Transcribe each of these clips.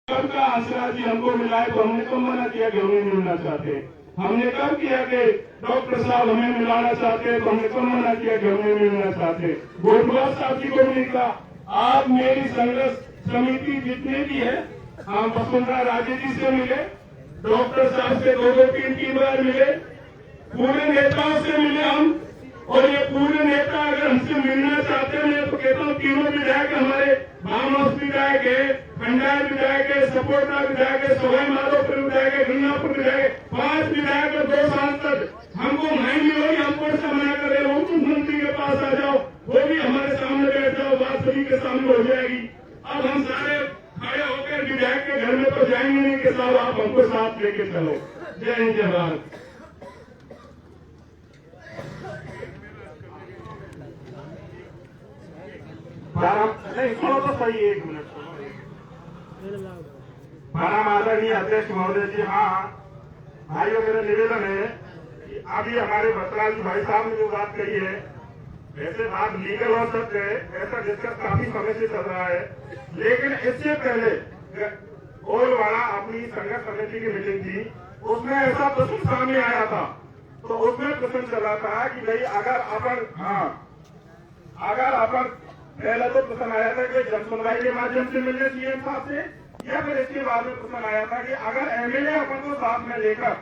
का आसरा जी हमको मिला है तो हमने तो मना किया कि हमें मिलना चाहते हैं। हमने कब किया कि डॉक्टर साहब हमें मिलाना चाहते हैं तो हमने तो मना किया कि हमें मिलना चाहते हैं। गोटवाल साहब जी को भी नहीं कहा आप मेरी संघर्ष समिति जितने भी है हम वसुंधरा राजे जी से मिले, डॉक्टर साहब से दो तीन बार मिले, पूरे नेताओं से मिले हम। और ये पूरे नेता अगर हमसे मिलना चाहते हैं तो कहता हूँ तीनों विधायक हमारे भामस विधायक है, खंडार विधायक है, सपोर्टा विधायक है, सवाई माधोपुर विधायक है, गंगापुर विधायक, 5 विधायक और 2 सांसद हमको नहीं मिलोगी, हमको से मना करे वो मुख्यमंत्री के पास आ जाओ, वो भी हमारे सामने बैठ जाओ, बात सभी के सामने हो जाएगी। अब हम सारे खड़े होकर विधायक के घर में तो जाएंगे नहीं कि साहब आप हमको साथ लेके चलो। जय हिंद जय भारत। नहीं सुनो तो सही, 1 मिनट सुनो। प्रणाम आदरणीय अध्यक्ष महोदय जी। हाँ भाइयों, मेरा निवेदन है कि अभी हमारे बसराज भाई साहब ने जो बात कही है, वैसे बात लीगल और सत्य है, ऐसा डिस्कस काफी समय से चल रहा है। लेकिन इससे पहले कोलवाड़ा अपनी संघर्ष समिति की मीटिंग थी, उसमें ऐसा प्रश्न सामने आया था। तो उसमें प्रश्न चला था कि भाई अगर अपन पहला तो प्रश्न आया था कि जन सुनवाई के माध्यम से मिलने सीएम साहब से, या फिर इसके बाद में प्रश्न आया था कि अगर एमएलए अपन को साथ में लेकर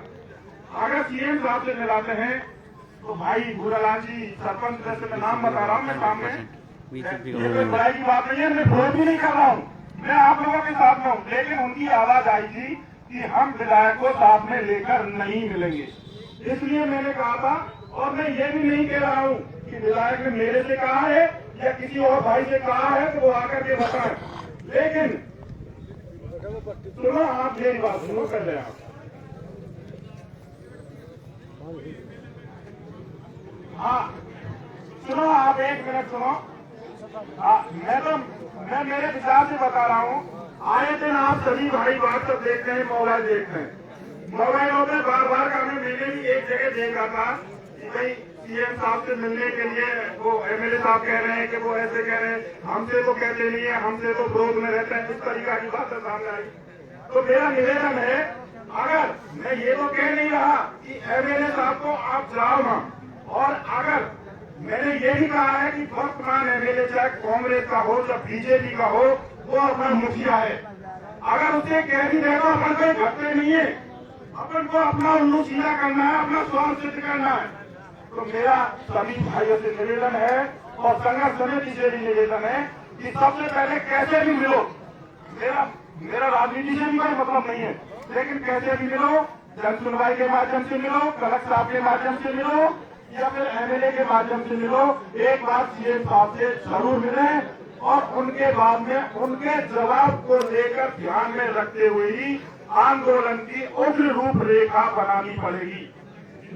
अगर सीएम साहब से मिलाते हैं तो भाई भूरालाल जी सरपंच, जैसे मैं नाम बता रहा हूँ, मैं सामने ये कोई बुराई की बात नहीं है, मैं विरोध भी नहीं कर रहा हूँ, मैं आप लोगों के साथ में हूँ। लेकिन उनकी आवाज आई थी कि हम विधायक को साथ में लेकर नहीं मिलेंगे, इसलिए मैंने कहा था। और मैं ये भी नहीं कह रहा हूँ कि विधायक ने मेरे से कहा है या किसी और भाई से कहा है तो वो आकर के बताएं। लेकिन सुनो, आप मेरी बात सुनो कर रहे आप। हाँ सुनो, आप 1 मिनट सुनो। मैं मेरे विचार से बता रहा हूँ। आए दिन आप सभी भाई व्हाट्सएप देखते हैं, मोबाइल देखते हैं, मोबाइलों में बार बार का मैंने भी एक जगह देखा था कि भाई सीएम साहब से मिलने के लिए वो एमएलए साहब कह रहे हैं कि वो ऐसे कह रहे हैं, हमसे तो कहते नहीं है, हमसे तो विरोध में रहते हैं, इस तरीका की बात सामने आई। तो मेरा निवेदन है, अगर मैं ये तो कह नहीं रहा कि एमएलए साहब को आप जाओ ना, और अगर मैंने ये भी कहा है कि वर्तमान एमएलए चाहे कांग्रेस का हो चाहे बीजेपी का हो, वो अपना मुखिया है, अगर उसे कह भी दे तो अपन कोई घटते नहीं है, अपन को अपना उल्लू सीधा करना है, अपना स्वार्थ सिद्ध करना है। तो मेरा सभी भाइयों से निवेदन है और संघर्ष समिति से भी निवेदन है कि सबसे पहले कैसे भी मिलो, मेरा राजनीति से भी कोई मतलब नहीं है, लेकिन कैसे भी मिलो, जन सुनवाई के माध्यम से मिलो, कलेक्टर साहब के माध्यम से मिलो या फिर एमएलए के माध्यम से मिलो, एक बार सीएम साहब से जरूर मिले और उनके बाद में उनके जवाब को लेकर ध्यान में रखते हुए ही आंदोलन की उग्र रूपरेखा बनानी पड़ेगी।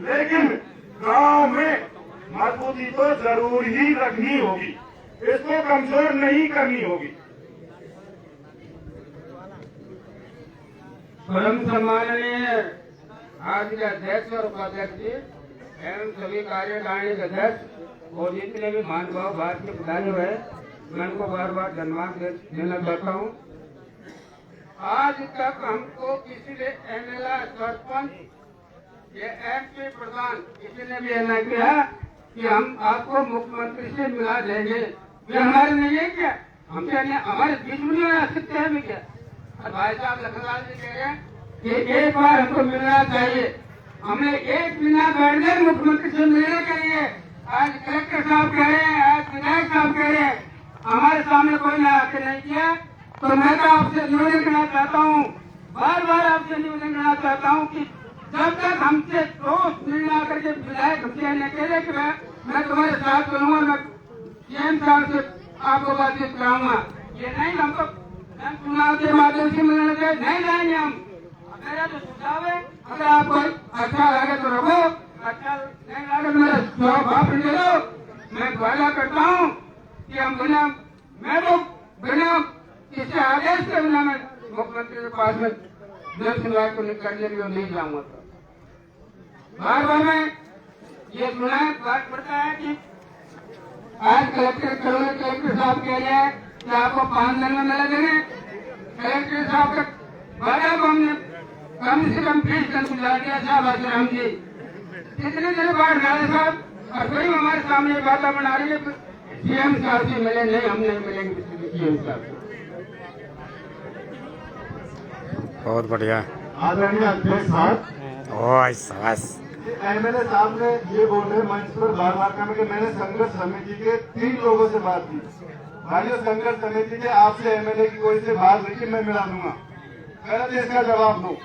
लेकिन गांव में मजबूती तो जरूर ही रखनी होगी, इसको कमजोर नहीं करनी होगी। परम सम्माननीय आज के अध्यक्ष और उपाध्यक्ष एवं सभी कार्यकारिणी के अध्यक्ष और जितने भी महानुभाव भारत के प्रधान है, मैं उनको बार बार धन्यवाद देना चाहता हूँ। आज तक हमको किसी ने एमएलए, सरपंच ये एमपी प्रधान किसी ने भी ऐलान किया कि हम आपको मुख्यमंत्री से मिला देंगे, ये हमारे नहीं है क्या? हमसे नहीं, हमारे बीच में नहीं आ सकते हैं क्या? और भाई साहब लखनलाल जी कह रहे हैं कि एक बार हमको मिलना चाहिए, हमें 1 महीना बैठ गए मुख्यमंत्री से मिलने के लिए। आज कलेक्टर साहब कह रहे हैं, आज विधायक साहब कह रहे हैं, हमारे सामने कोई ने आके नहीं किया। तो मैं तो आपसे निवेदन करना चाहता हूँ, बार बार आपसे निवेदन करना चाहता हूँ कि जब तक हमसे दोस्त मिलना करके विधायक हमसे न कहे कि मैं तुम्हारे साथ चलूंगा, मैं सीएम साहब से आपको बातचीत कराऊंगा, ये नहीं, हमको चुनाव के माध्यम से मिलने के नहीं जाएंगे हम। मेरा जो सुझाव है, अगर आपको अच्छा लगे तो रखो, अच्छा नहीं लगे तो मेरा जवाब ले लो। मैं वादा करता हूँ कि हम बिना, मैं तो बिना किसी आदेश के बिना मैं मुख्यमंत्री के पास में जन सुनवाई को करने के लिए नहीं जाऊंगा। बार बार मैं ये सुना बात पड़ता है कि आज कलेक्टर साहब कह रहे हैं कि आपको 5 दिन में मिला देंगे। कलेक्टर साहब का हमने कम से कम 20 टन गुजार दिया शाहबाज राम जी। इतने दिन बाद नाले साहब और कोई हमारे सामने बातें बना रही है सीएम साहब से मिले, नहीं हम नहीं मिलेंगे सीएम साहब से। बहुत बढ़िया। आदरणीय अध्यक्ष साहब, एमएलए साहब ने ये बोल रहे मंच पर बार बार कहा कि मैंने संघर्ष समिति के 3 लोगों से बात की। भाइयों, संघर्ष समिति के आपसे एमएलए की कोई से बात नहीं कि मैं मिला दूंगा, गलत है, इसका जवाब दो।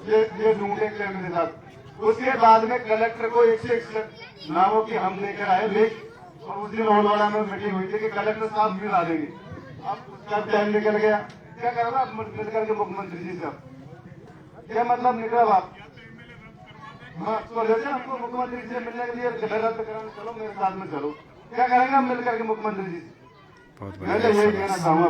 ये ढूंढे के एमएलए साहब। उसके बाद में कलेक्टर को 161 नामों की हम लेकर आए लेख, और उस दिन होलवाड़ा में मीटिंग हुई थी कि कलेक्टर साहब मिला देंगे। अब उसका टाइम निकल गया, क्या करोगे आप मिल करके मुख्यमंत्री जी साहब? क्या मतलब निकला आप? हाँ, तो जैसे हमको मुख्यमंत्री जी से मिलने के लिए रद्द कराने चलो, मेरे साथ में चलो, क्या करेंगे हम मिल करके मुख्यमंत्री जी से? बहुत मैं तो यही कहना चाहूंगा।